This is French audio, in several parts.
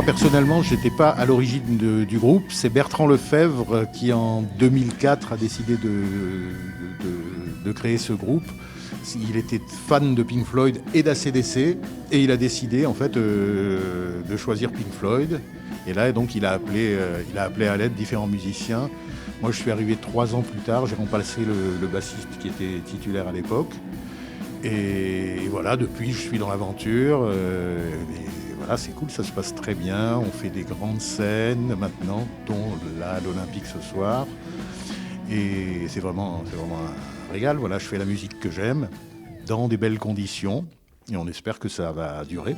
moi personnellement, je n'étais pas à l'origine du groupe. C'est Bertrand Lefebvre qui en 2004 a décidé de créer ce groupe. Il était fan de Pink Floyd et d'ACDC et il a décidé en fait de choisir Pink Floyd. Et là, donc, il a appelé à l'aide différents musiciens. Moi, je suis arrivé 3 ans plus tard. J'ai remplacé le bassiste qui était titulaire à l'époque. Et voilà, depuis, je suis dans l'aventure. Et voilà, c'est cool, ça se passe très bien. On fait des grandes scènes maintenant, dont là, à l'Olympique ce soir. Et c'est vraiment un régal. Voilà, je fais la musique que j'aime, dans des belles conditions. Et on espère que ça va durer.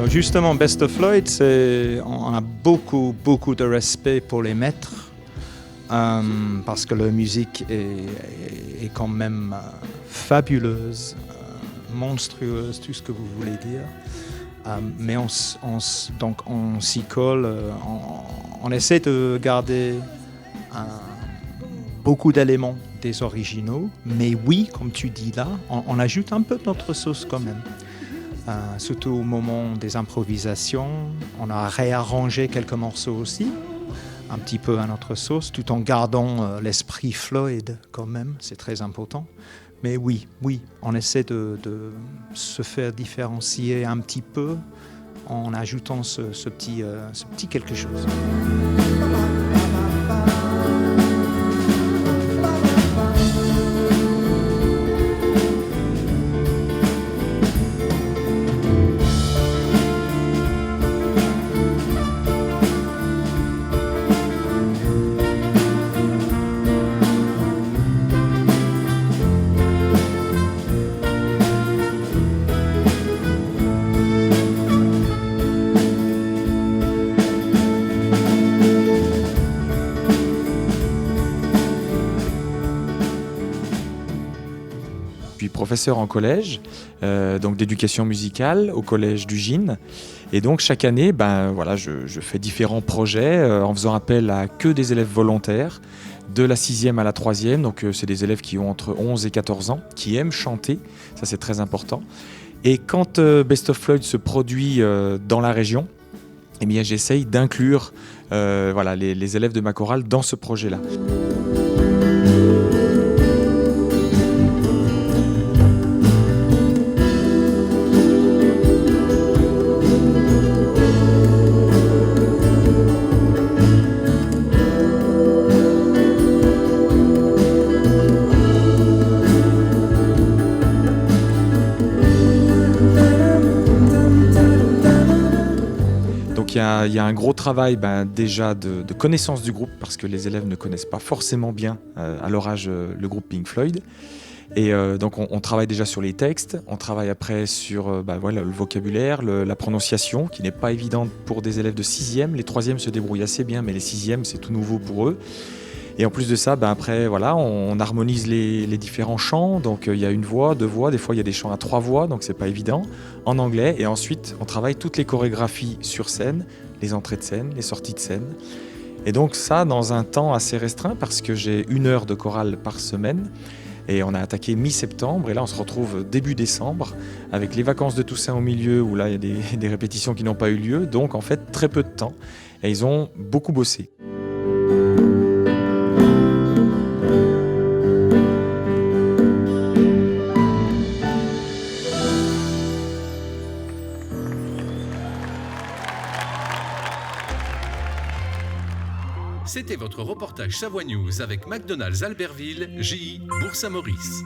Justement, Best of Floyd, on a beaucoup de respect pour les maîtres parce que leur musique est quand même fabuleuse, monstrueuse, tout ce que vous voulez dire. Mais on s'y colle, on essaie de garder beaucoup d'éléments des originaux, mais oui, comme tu dis là, on ajoute un peu de notre sauce quand même. Surtout au moment des improvisations, on a réarrangé quelques morceaux aussi, un petit peu à notre sauce, tout en gardant l'esprit Floyd quand même, c'est très important. Mais oui, on essaie de se faire différencier un petit peu en ajoutant ce petit quelque chose. Professeur en collège, donc d'éducation musicale au collège du Gine. Et donc chaque année, je fais différents projets en faisant appel à que des élèves volontaires, de la 6e à la 3e. Donc c'est des élèves qui ont entre 11 et 14 ans, qui aiment chanter, ça c'est très important. Et quand Best of Floyd se produit dans la région, eh bien, j'essaye d'inclure les élèves de ma chorale dans ce projet-là. Il y a un gros travail déjà de connaissance du groupe parce que les élèves ne connaissent pas forcément bien à leur âge le groupe Pink Floyd. Et donc on travaille déjà sur les textes, on travaille après sur le vocabulaire, la prononciation qui n'est pas évidente pour des élèves de 6e. Les 3e se débrouillent assez bien mais les 6e c'est tout nouveau pour eux. Et en plus de ça, après, on harmonise les différents chants. Donc il y a une voix, 2 voix, des fois il y a des chants à 3 voix, donc c'est pas évident, en anglais. Et ensuite, on travaille toutes les chorégraphies sur scène, les entrées de scène, les sorties de scène. Et donc ça, dans un temps assez restreint, parce que j'ai 1 heure de chorale par semaine. Et on a attaqué mi-septembre, et là on se retrouve début décembre, avec les vacances de Toussaint au milieu, où là il y a des répétitions qui n'ont pas eu lieu. Donc en fait, très peu de temps. Et ils ont beaucoup bossé. C'était votre reportage Savoie News avec McDonald's Albertville, GI, Bourg-Saint-Maurice.